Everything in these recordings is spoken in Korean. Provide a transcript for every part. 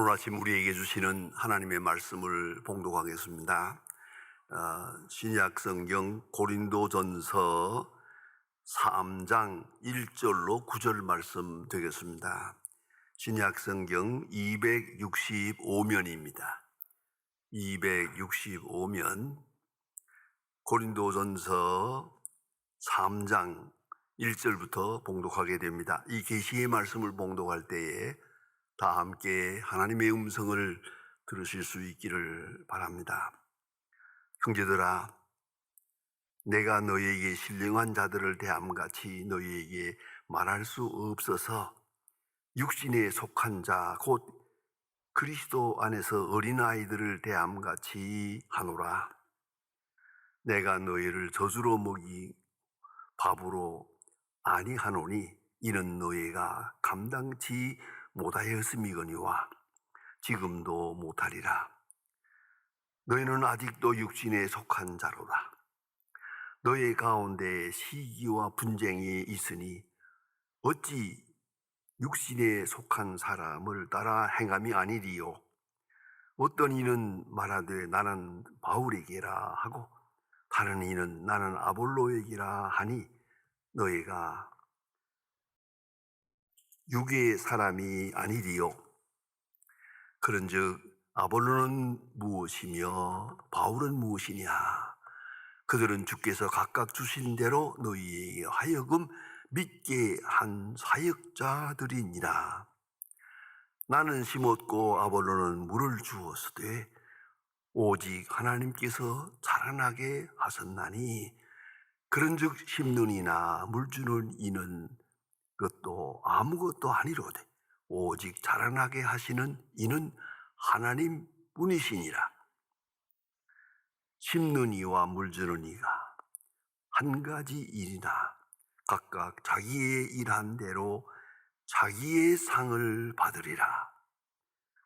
오늘 아침 우리에게 주시는 하나님의 말씀을 봉독하겠습니다. 신약 성경 고린도전서 3장 1절로 9절 말씀 되겠습니다. 신약 성경 265면입니다. 265면 고린도전서 3장 1절부터 봉독하게 됩니다. 이 계시의 말씀을 봉독할 때에 다 함께 하나님의 음성을 들으실 수 있기를 바랍니다. 형제들아, 내가 너희에게 신령한 자들을 대함같이 너희에게 말할 수 없어서 육신에 속한 자 곧 그리스도 안에서 어린아이들을 대함같이 하노라. 내가 너희를 저주로 먹이 밥으로 아니하노니 이는 너희가 감당치 못하였음이거니와 지금도 못하리라. 너희는 아직도 육신에 속한 자로다. 너희 가운데 시기와 분쟁이 있으니 어찌 육신에 속한 사람을 따라 행함이 아니리요. 어떤 이는 말하되 나는 바울에게라 하고 다른 이는 나는 아볼로에게라 하니 너희가 육의 사람이 아니리요. 그런즉 아볼로는 무엇이며 바울은 무엇이냐? 그들은 주께서 각각 주신 대로 너희에게 하여금 믿게 한 사역자들이니라. 나는 심었고 아볼로는 물을 주었으되 오직 하나님께서 자라나게 하셨나니 그런즉 심는 이나 물 주는 이는 그것도 아무것도 아니로되 오직 자라나게 하시는 이는 하나님 뿐이시니라. 심는 이와 물 주는 이가 한 가지 일이나 각각 자기의 일한 대로 자기의 상을 받으리라.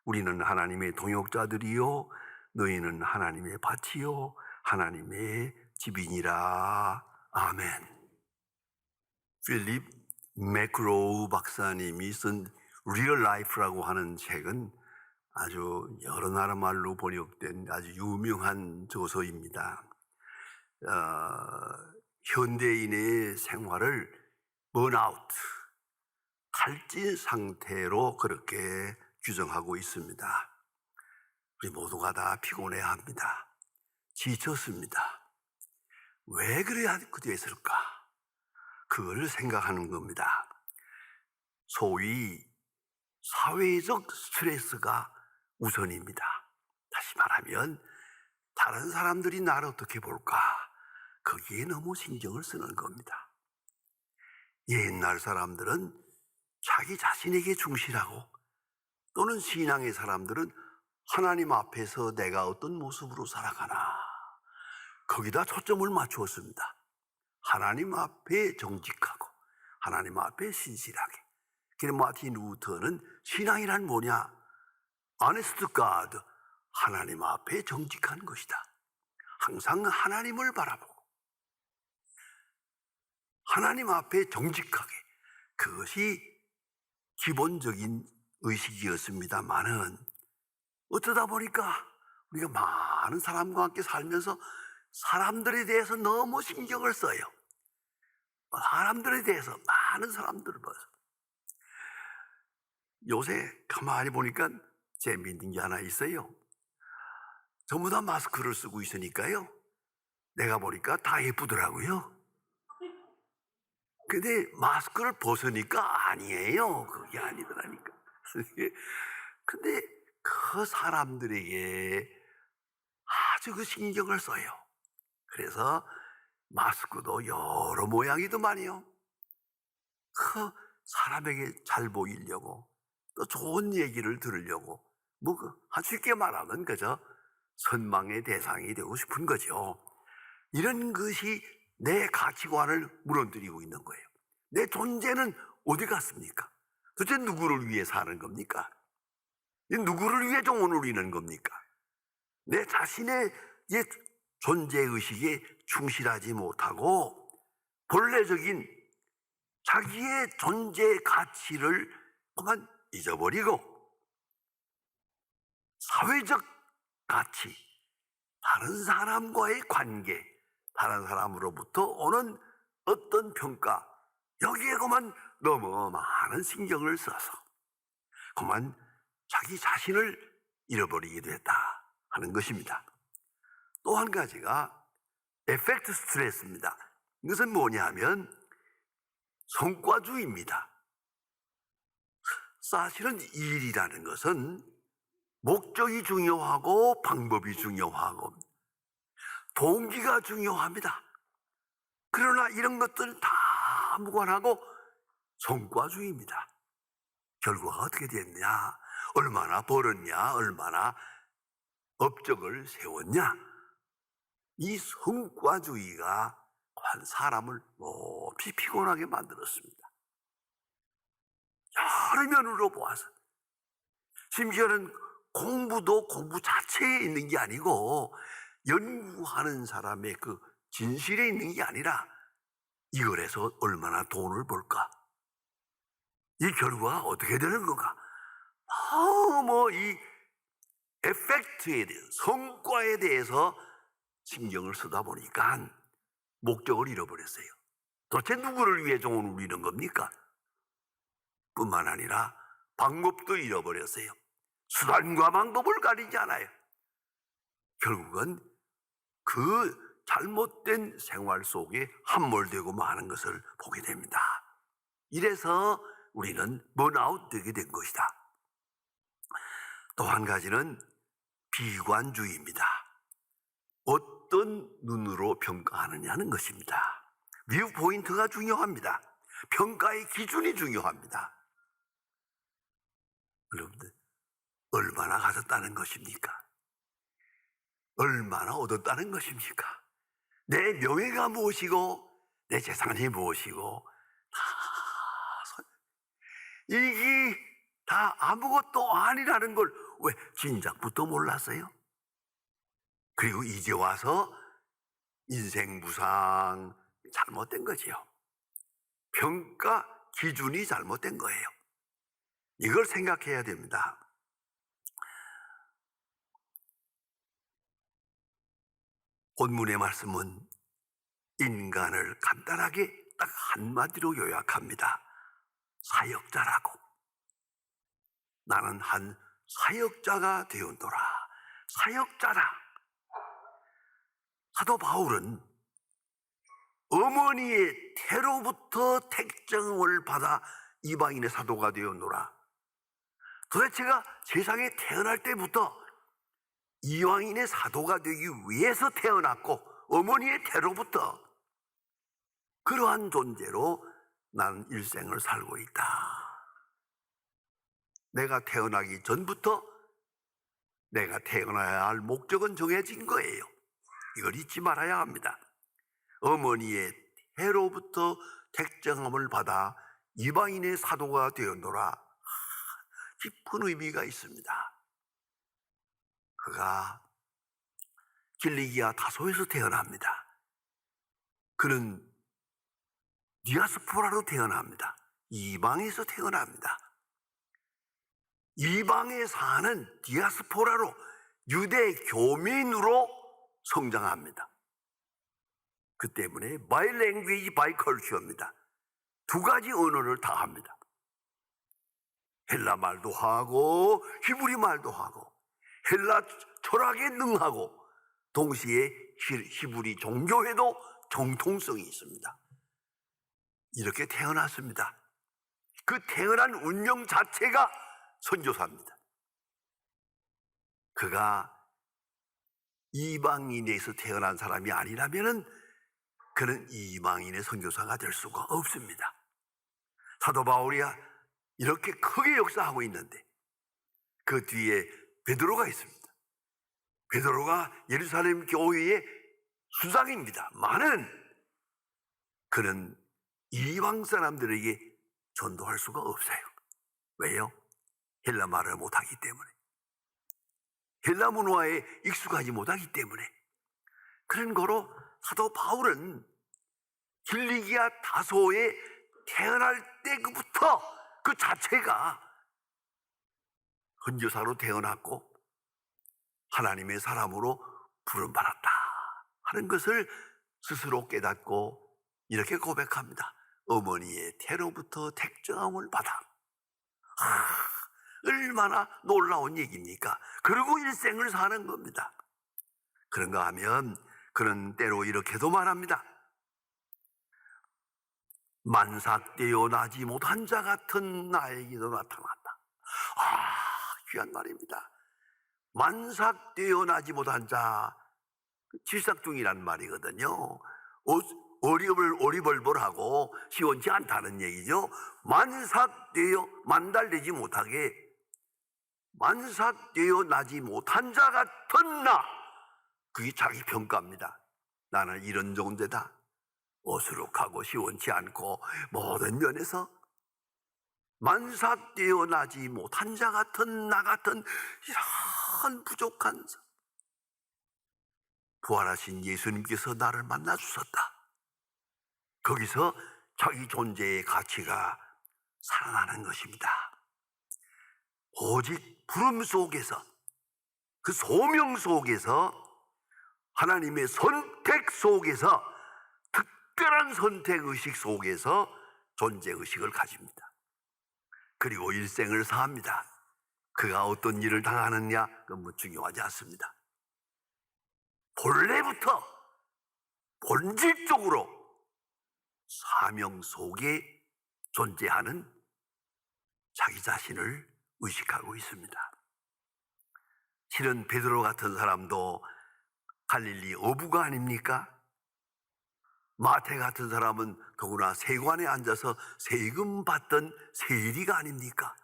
우리는 하나님의 동역자들이요 너희는 하나님의 밭이요 하나님의 집이니라. 아멘. 필립 맥그로우 박사님이 쓴 Real Life라고 하는 책은 아주 여러 나라 말로 번역된 아주 유명한 저서입니다. 현대인의 생활을 번아웃, 탈진 상태로 그렇게 규정하고 있습니다. 우리 모두가 다 피곤해야 합니다. 지쳤습니다. 왜 그래야 됐을까? 그걸 생각하는 겁니다. 소위 사회적 스트레스가 우선입니다. 다시 말하면 다른 사람들이 나를 어떻게 볼까? 거기에 너무 신경을 쓰는 겁니다. 옛날 사람들은 자기 자신에게 충실하고 또는 신앙의 사람들은 하나님 앞에서 내가 어떤 모습으로 살아가나 거기다 초점을 맞추었습니다. 하나님 앞에 정직하고 하나님 앞에 신실하게. 그래서 마틴 루터는 신앙이란 뭐냐? Honest God, 하나님 앞에 정직한 것이다. 항상 하나님을 바라보고 하나님 앞에 정직하게. 그것이 기본적인 의식이었습니다만은 어쩌다 보니까 우리가 많은 사람과 함께 살면서 사람들에 대해서 너무 신경을 써요. 사람들에 대해서 많은 사람들을 봐서 요새 가만히 보니까 재미있는 게 하나 있어요. 전부 다 마스크를 쓰고 있으니까요. 내가 보니까 다 예쁘더라고요. 근데 마스크를 벗으니까 아니에요. 그게 아니더라니까. 근데 그 사람들에게 아주 그 신경을 써요. 그래서 마스크도 여러 모양이더만요. 그 사람에게 잘 보이려고 또 좋은 얘기를 들으려고 쉽게 말하면 그저 선망의 대상이 되고 싶은 거죠. 이런 것이 내 가치관을 무너뜨리고 있는 거예요. 내 존재는 어디 갔습니까? 도대체 누구를 위해 사는 겁니까? 누구를 위해 종을 울리는 겁니까? 내 자신의 존재의식에 충실하지 못하고 본래적인 자기의 존재 가치를 그만 잊어버리고 사회적 가치, 다른 사람과의 관계, 다른 사람으로부터 오는 어떤 평가, 여기에 그만 너무 많은 신경을 써서 그만 자기 자신을 잃어버리게 됐다 하는 것입니다. 또 한 가지가 에펙트 스트레스입니다. 이것은 뭐냐면 성과주의입니다. 사실은 일이라는 것은 목적이 중요하고 방법이 중요하고 동기가 중요합니다. 그러나 이런 것들은 다 무관하고 성과주의입니다. 결과가 어떻게 됐냐, 얼마나 벌었냐, 얼마나 업적을 세웠냐, 이 성과주의가 한 사람을 높이 피곤하게 만들었습니다. 여러 면으로 보아서, 심지어는 공부도 공부 자체에 있는 게 아니고 연구하는 사람의 그 진실에 있는 게 아니라 이걸 해서 얼마나 돈을 벌까, 이 결과가 어떻게 되는 건가, 너무 이 에펙트에 대해서, 성과에 대해서 신경을 쓰다 보니까 목적을 잃어버렸어요. 도대체 누구를 위해 종을 울리는 겁니까? 뿐만 아니라 방법도 잃어버렸어요. 수단과 방법을 가리지 않아요. 결국은 그 잘못된 생활 속에 함몰되고 마는 것을 보게 됩니다. 이래서 우리는 번아웃 되게 된 것이다. 또 한 가지는 비관주의입니다. 어떤 눈으로 평가하느냐는 것입니다. 뷰 포인트가 중요합니다. 평가의 기준이 중요합니다. 여러분들, 얼마나 가졌다는 것입니까? 얼마나 얻었다는 것입니까? 내 명예가 무엇이고 내 재산이 무엇이고 이게 다 아무것도 아니라는 걸 왜 진작부터 몰랐어요? 그리고 이제 와서 인생 무상, 잘못된 거지요. 평가 기준이 잘못된 거예요. 이걸 생각해야 됩니다. 본문의 말씀은 인간을 간단하게 딱 한마디로 요약합니다. 사역자라고. 나는 한 사역자가 되었노라. 사역자라. 사도 바울은 어머니의 태로부터 택정을 받아 이방인의 사도가 되었노라. 도대체가 세상에 태어날 때부터 이방인의 사도가 되기 위해서 태어났고 어머니의 태로부터 그러한 존재로 나는 일생을 살고 있다. 내가 태어나기 전부터 내가 태어나야 할 목적은 정해진 거예요. 이걸 잊지 말아야 합니다. 어머니의 태로부터 택정함을 받아 이방인의 사도가 되었노라. 깊은 의미가 있습니다. 그가 길리기아 다소에서 태어납니다. 그는 디아스포라로 태어납니다. 이방에서 태어납니다. 이방에 사는 디아스포라로 유대 교민으로 성장합니다. 그 때문에 바이랭귀지 바이컬처입니다. 두 가지 언어를 다 합니다. 헬라 말도 하고 히브리 말도 하고 헬라 철학에 능하고 동시에 히브리 종교에도 정통성이 있습니다. 이렇게 태어났습니다. 그 태어난 운명 자체가 선교사입니다. 그가 이방인에서 태어난 사람이 아니라면 그는 이방인의 선교사가 될 수가 없습니다. 사도 바울이야 이렇게 크게 역사하고 있는데 그 뒤에 베드로가 있습니다. 베드로가 예루살렘 교회의 수장입니다. 많은 그는 이방 사람들에게 전도할 수가 없어요. 왜요? 헬라 말을 못하기 때문에, 헬라 문화에 익숙하지 못하기 때문에. 그런 거로 사도 바울은 길리기아 다소에 태어날 때부터 그 자체가 선교사로 태어났고 하나님의 사람으로 부름받았다 하는 것을 스스로 깨닫고 이렇게 고백합니다. 어머니의 태로부터 택정함을 받아. 얼마나 놀라운 얘기입니까? 그리고 일생을 사는 겁니다. 그런가 하면 그는 때로 이렇게도 말합니다. 만삭되어 나지 못한 자 같은 나에게도 나타났다. 귀한 말입니다. 만삭되어 나지 못한 자, 질삭중이란 말이거든요. 어리벌벌하고 시원치 않다는 얘기죠. 만삭되어 만달되지 못하게, 만삭되어 나지 못한 자 같은 나, 그게 자기 평가입니다. 나는 이런 존재다. 어수룩하고 시원치 않고 모든 면에서 만삭되어 나지 못한 자 같은 나 같은 이런 부족한 자. 부활하신 예수님께서 나를 만나 주셨다. 거기서 자기 존재의 가치가 살아나는 것입니다. 오직 부름 속에서, 그 소명 속에서, 하나님의 선택 속에서, 특별한 선택의식 속에서 존재의식을 가집니다. 그리고 일생을 사합니다. 그가 어떤 일을 당하느냐, 그건 뭐 중요하지 않습니다. 본래부터 본질적으로 사명 속에 존재하는 자기 자신을 의식하고 있습니다. 실은 베드로 같은 사람도 갈릴리 어부가 아닙니까? 마태 같은 사람은 더구나 세관에 앉아서 세금 받던 세리가 아닙니까?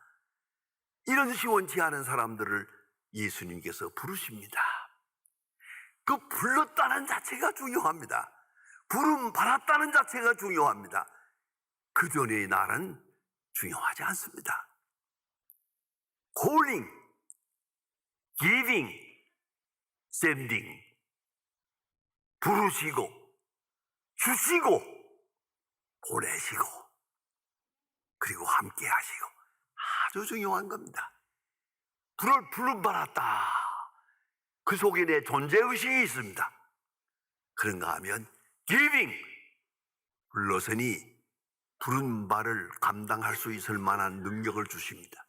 이런 시원치 않은 사람들을 예수님께서 부르십니다. 그 불렀다는 자체가 중요합니다. 부름 받았다는 자체가 중요합니다. 그 전의 나는 중요하지 않습니다. calling, giving, sending. 부르시고, 주시고, 보내시고, 그리고 함께 하시고. 아주 중요한 겁니다. 부름 받았다. 그 속에 내 존재의식이 있습니다. 그런가 하면 giving, 불러서니 부른 바를 감당할 수 있을 만한 능력을 주십니다.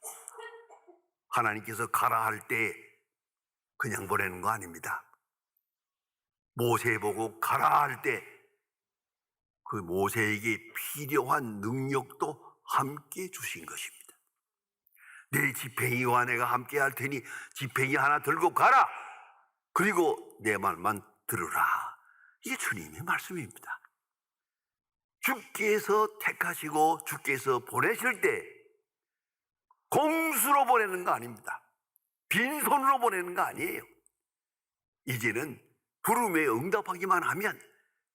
하나님께서 가라 할 때 그냥 보내는 거 아닙니다. 모세 보고 가라 할 때 그 모세에게 필요한 능력도 함께 주신 것입니다. 내 지팡이와 내가 함께 할 테니 지팡이 하나 들고 가라. 그리고 내 말만 들으라. 이게 주님의 말씀입니다. 주께서 택하시고 주께서 보내실 때 공수로 보내는 거 아닙니다. 빈손으로 보내는 거 아니에요. 이제는 부름에 응답하기만 하면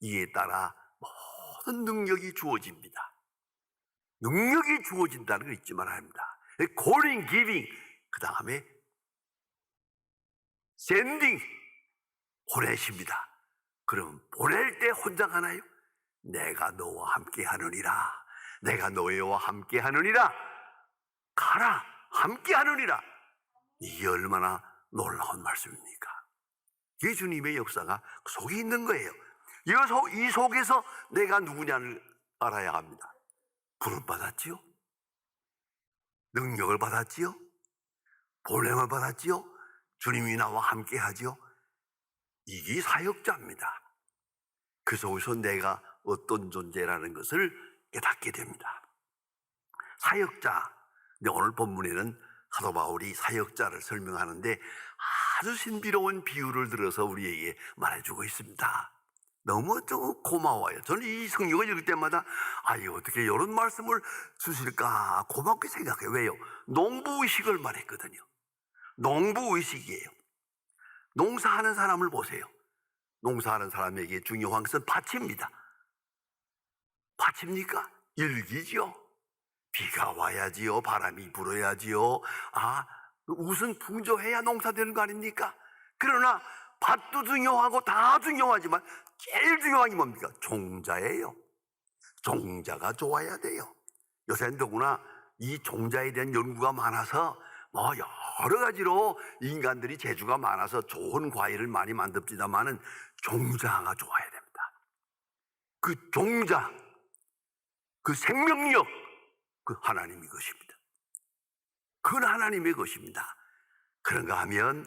이에 따라 모든 능력이 주어집니다. 능력이 주어진다는 거 잊지 말아야 합니다. calling, giving, 그 다음에 sending, 보내십니다. 그럼 보낼 때 혼자 가나요? 내가 너와 함께 하느니라. 내가 너희와 함께 하느니라. 가라, 함께 하느니라. 이게 얼마나 놀라운 말씀입니까? 이게 주님의 역사가 그 속에 있는 거예요. 이 속에서 내가 누구냐를 알아야 합니다. 부름 받았지요? 능력을 받았지요? 보냄을 받았지요? 주님이 나와 함께 하지요? 이게 사역자입니다. 그 속에서 내가 어떤 존재라는 것을 깨닫게 됩니다. 사역자. 근데 오늘 본문에는 사도 바울이 사역자를 설명하는데 아주 신비로운 비유를 들어서 우리에게 말해주고 있습니다. 너무 좀 고마워요. 저는 이 성경을 읽을 때마다 어떻게 이런 말씀을 주실까 고맙게 생각해요. 왜요? 농부의식을 말했거든요. 농부의식이에요. 농사하는 사람을 보세요. 농사하는 사람에게 중요한 것은 밭입니다. 밭입니까? 일기죠. 비가 와야지요. 바람이 불어야지요. 우선 풍조해야 농사되는 거 아닙니까? 그러나 밭도 중요하고 다 중요하지만 제일 중요한 게 뭡니까? 종자예요. 종자가 좋아야 돼요. 요새는 더구나 이 종자에 대한 연구가 많아서 여러 가지로 인간들이 재주가 많아서 좋은 과일을 많이 만듭니다만은 종자가 좋아야 됩니다. 그 종자, 그 생명력, 그 하나님의 것입니다. 그건 하나님의 것입니다. 그런가 하면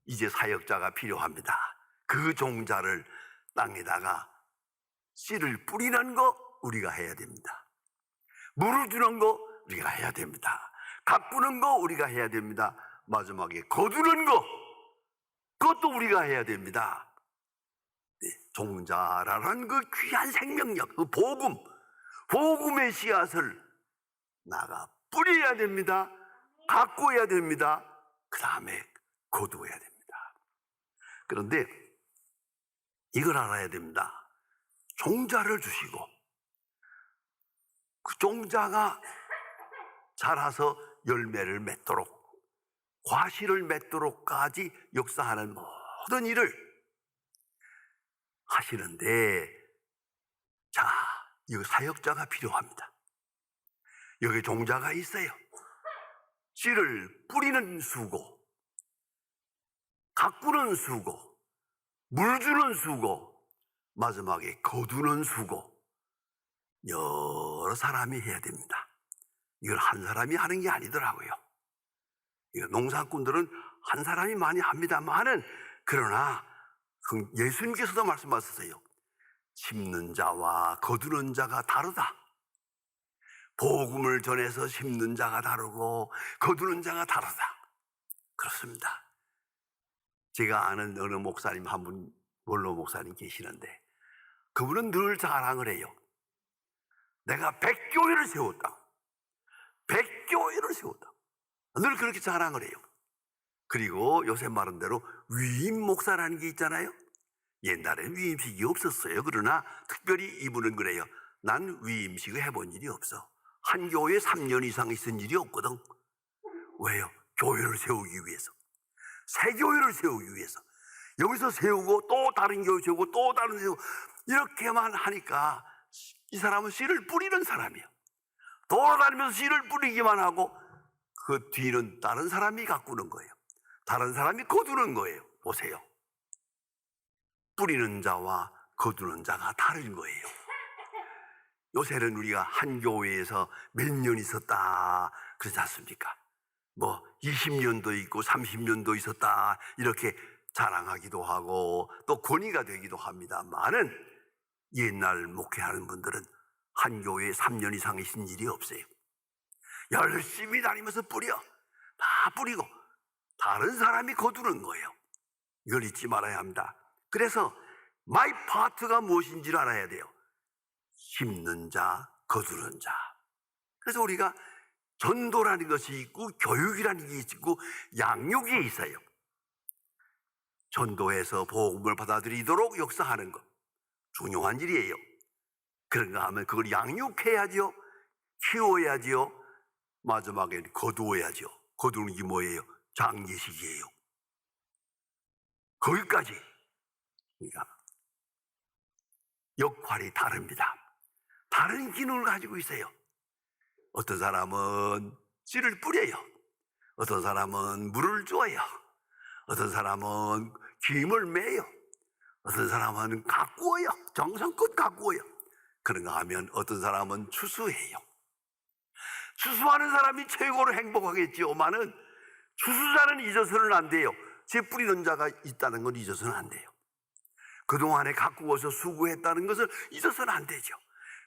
이제 사역자가 필요합니다. 그 종자를 땅에다가 씨를 뿌리는 거 우리가 해야 됩니다. 물을 주는 거 우리가 해야 됩니다. 가꾸는 거 우리가 해야 됩니다. 마지막에 거두는 거, 그것도 우리가 해야 됩니다. 네, 종자라는 그 귀한 생명력, 그 복음의 씨앗을 나가 뿌려야 됩니다. 가꾸어야 됩니다. 그 다음에 거두어야 됩니다. 그런데 이걸 알아야 됩니다. 종자를 주시고 그 종자가 자라서 열매를 맺도록, 과실을 맺도록까지 역사하는 모든 일을 하시는데, 자, 이 사역자가 필요합니다. 여기 종자가 있어요. 씨를 뿌리는 수고, 가꾸는 수고, 물 주는 수고, 마지막에 거두는 수고, 여러 사람이 해야 됩니다. 이걸 한 사람이 하는 게 아니더라고요. 농사꾼들은 한 사람이 많이 합니다만은, 그러나 예수님께서도 말씀하셨어요. 심는 자와 거두는 자가 다르다. 복음을 전해서 심는 자가 다르고 거두는 자가 다르다. 그렇습니다. 제가 아는 어느 목사님 한 분, 원로 목사님 계시는데 그분은 늘 자랑을 해요. 내가 100교회를 세웠다. 100교회를 세웠다. 늘 그렇게 자랑을 해요. 그리고 요새 말한 대로 위임 목사라는 게 있잖아요. 옛날에는 위임식이 없었어요. 그러나 특별히 이분은 그래요. 난 위임식을 해본 일이 없어. 한 교회에 3년 이상 있은 일이 없거든. 왜요? 교회를 세우기 위해서. 새 교회를 세우기 위해서. 여기서 세우고 또 다른 교회 세우고 또 다른 세우고 이렇게만 하니까 이 사람은 씨를 뿌리는 사람이에요. 돌아다니면서 씨를 뿌리기만 하고 그 뒤는 다른 사람이 가꾸는 거예요. 다른 사람이 거두는 거예요. 보세요. 뿌리는 자와 거두는 자가 다른 거예요. 요새는 우리가 한 교회에서 몇 년 있었다 그러지 않습니까? 뭐 20년도 있고 30년도 있었다 이렇게 자랑하기도 하고 또 권위가 되기도 합니다만은 옛날 목회하는 분들은 한 교회에 3년 이상이신 일이 없어요. 열심히 다니면서 뿌려. 다 뿌리고 다른 사람이 거두는 거예요. 이걸 잊지 말아야 합니다. 그래서 마이 파트가 무엇인지를 알아야 돼요. 심는 자, 거두는 자. 그래서 우리가 전도라는 것이 있고 교육이라는 게 있고 양육이 있어요. 전도해서 복음을 받아들이도록 역사하는 것 중요한 일이에요. 그런가 하면 그걸 양육해야죠. 키워야죠. 마지막에는 거두어야죠. 거두는 게 뭐예요? 장례식이에요. 거기까지 그러니까 역할이 다릅니다. 다른 기능을 가지고 있어요. 어떤 사람은 씨를 뿌려요. 어떤 사람은 물을 줘요. 어떤 사람은 김을 매요. 어떤 사람은 가꾸어요. 정성껏 가꾸어요. 그런가 하면 어떤 사람은 추수해요. 추수하는 사람이 최고로 행복하겠지만은 추수자는 잊어서는 안 돼요. 제 뿌리는 자가 있다는 건 잊어서는 안 돼요. 그동안에 가꾸어서 수고했다는 것을 잊어서는 안 되죠.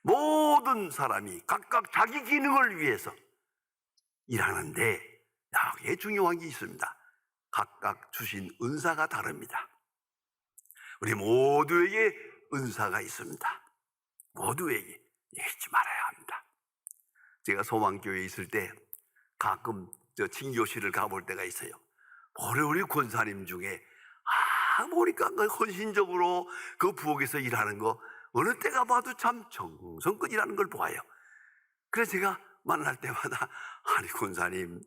모든 사람이 각각 자기 기능을 위해서 일하는데 여기에 중요한 게 있습니다. 각각 주신 은사가 다릅니다. 우리 모두에게 은사가 있습니다. 모두에게 잊지 말아야 합니다. 제가 소망교회에 있을 때 가끔 친교실을 가볼 때가 있어요. 우리 권사님 중에 보니까 헌신적으로 그 부엌에서 일하는 거 어느 때가 봐도 참 정성껏 일하는 걸 보아요. 그래서 제가 만날 때마다 아니 권사님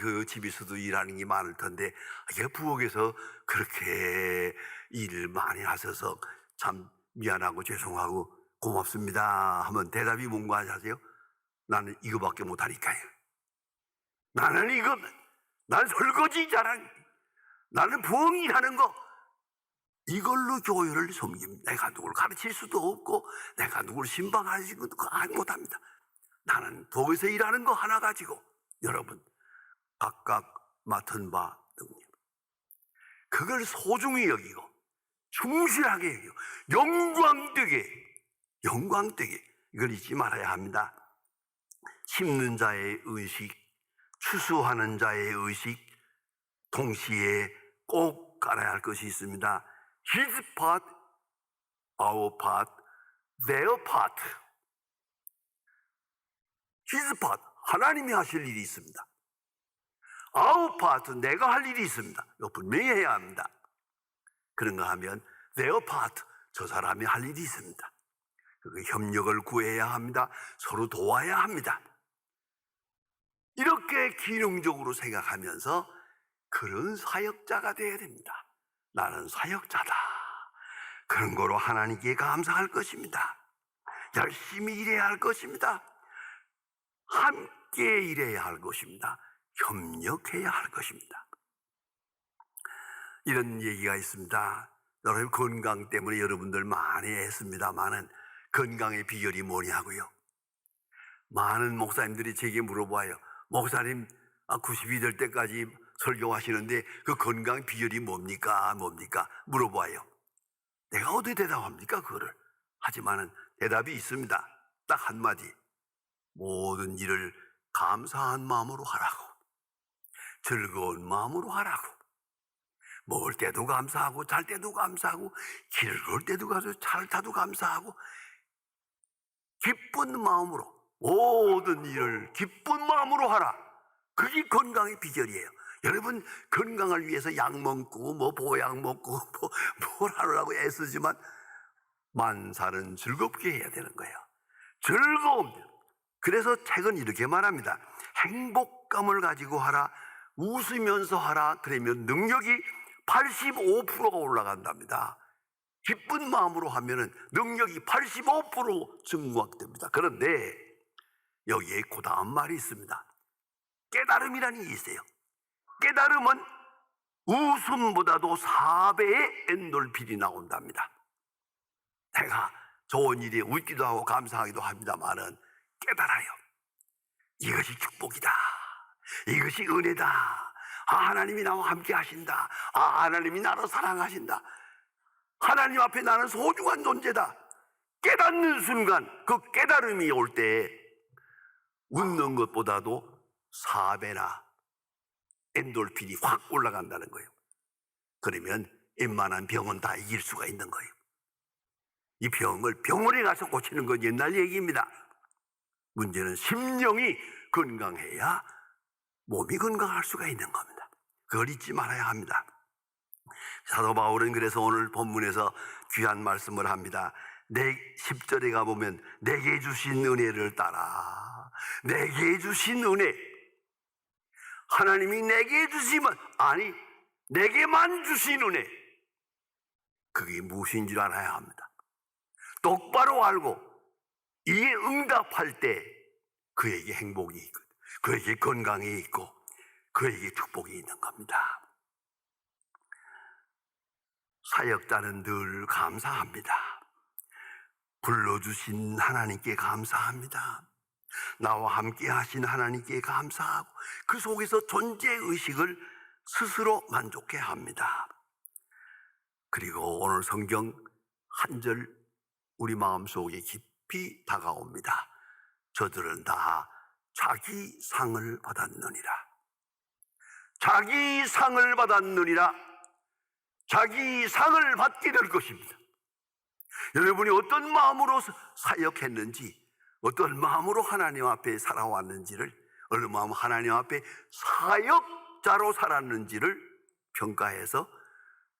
그 집에서도 일하는 게 많을 텐데 부엌에서 그렇게 일을 많이 하셔서 참 미안하고 죄송하고 고맙습니다 하면 대답이 뭔가 아세요? 나는 이거밖에 못하니까요. 나는 이거 나는 설거지 잘하는, 나는 부엌일하는 거, 이걸로 교회를 섬깁니다. 내가 누구를 가르칠 수도 없고 내가 누구를 신방할 수 있는 것도 못합니다. 나는 부엌에서 일하는 거 하나 가지고 여러분 각각 맡은 바 능력, 그걸 소중히 여기고 충실하게 여기고 영광되게 이걸 잊지 말아야 합니다. 심는 자의 의식, 추수하는 자의 의식, 동시에 꼭 알아야 할 것이 있습니다. His part, our part, their part. His part, 하나님이 하실 일이 있습니다. Our part, 내가 할 일이 있습니다. 이거 분명히 해야 합니다. 그런가 하면 their part, 저 사람이 할 일이 있습니다. 그 협력을 구해야 합니다. 서로 도와야 합니다. 이렇게 기능적으로 생각하면서 그런 사역자가 되어야 됩니다. 나는 사역자다. 그런 거로 하나님께 감사할 것입니다. 열심히 일해야 할 것입니다. 함께 일해야 할 것입니다. 협력해야 할 것입니다. 이런 얘기가 있습니다. 여러분 건강 때문에 여러분들 많이 애씁니다만은 건강의 비결이 뭐냐고요? 많은 목사님들이 제게 물어봐요. 목사님 90이 될 때까지 설교하시는데 그 건강 비결이 뭡니까? 물어봐요. 내가 어떻게 대답합니까? 그거를. 하지만은 대답이 있습니다. 딱 한마디. 모든 일을 감사한 마음으로 하라고. 즐거운 마음으로 하라고. 먹을 때도 감사하고 잘 때도 감사하고 길을 걸 때도 감사하고 차를 타도 감사하고 기쁜 마음으로 모든 일을 기쁜 마음으로 하라. 그게 건강의 비결이에요. 여러분 건강을 위해서 약 먹고 뭐 보약 먹고 뭘 하려고 애쓰지만 만사는 즐겁게 해야 되는 거예요. 즐거움. 그래서 책은 이렇게 말합니다. 행복감을 가지고 하라. 웃으면서 하라. 그러면 능력이 85%가 올라간답니다. 기쁜 마음으로 하면은 능력이 85% 증가됩니다. 그런데 여기에 그 다음 말이 있습니다. 깨달음이라는 게 있어요. 깨달음은 웃음보다도 4배의 엔돌핀이 나온답니다. 내가 좋은 일에 웃기도 하고 감사하기도 합니다만은 깨달아요. 이것이 축복이다. 이것이 은혜다. 하나님이 나와 함께 하신다. 하나님이 나를 사랑하신다. 하나님 앞에 나는 소중한 존재다. 깨닫는 순간 그 깨달음이 올 때 웃는 것보다도 4배나 엔돌핀이 확 올라간다는 거예요. 그러면 웬만한 병은 다 이길 수가 있는 거예요. 이 병을 병원에 가서 고치는 건 옛날 얘기입니다. 문제는 심령이 건강해야 몸이 건강할 수가 있는 겁니다. 그걸 잊지 말아야 합니다. 사도 바울은 그래서 오늘 본문에서 귀한 말씀을 합니다. 10절에 가보면 내게 주신 은혜를 따라. 내게 주신 은혜. 하나님이 내게 주시면 아니 내게만 주신 은혜. 그게 무엇인 줄 알아야 합니다. 똑바로 알고 이에 응답할 때 그에게 행복이 있고 그에게 건강이 있고 그에게 축복이 있는 겁니다. 사역자는 늘 감사합니다. 불러주신 하나님께 감사합니다. 나와 함께 하신 하나님께 감사하고 그 속에서 존재의식을 스스로 만족해 합니다. 그리고 오늘 성경 한 절 우리 마음속에 깊이 다가옵니다. 저들은 다 자기 상을 받았느니라. 자기 상을 받았느니라. 자기 상을 받게 될 것입니다. 여러분이 어떤 마음으로 사역했는지, 어떤 마음으로 하나님 앞에 살아왔는지를, 어느 마음 하나님 앞에 사역자로 살았는지를 평가해서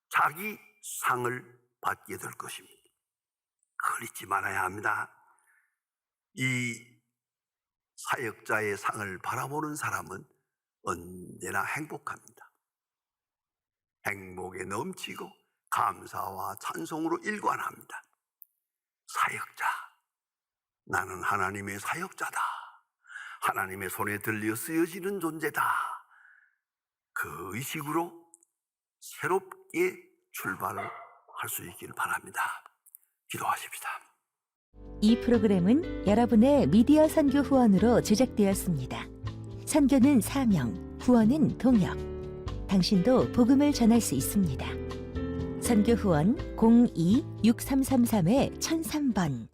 자기 상을 받게 될 것입니다. 그걸 잊지 말아야 합니다. 이 사역자의 상을 바라보는 사람은 언제나 행복합니다. 행복에 넘치고 감사와 찬송으로 일관합니다. 사역자, 나는 하나님의 사역자다. 하나님의 손에 들려 쓰여지는 존재다. 그 의식으로 새롭게 출발을 할 수 있기를 바랍니다. 기도하십시다. 이 프로그램은 여러분의 미디어 선교 후원으로 제작되었습니다. 선교는 사명, 후원은 동역. 당신도 복음을 전할 수 있습니다. 선교 후원 02-6333-1003번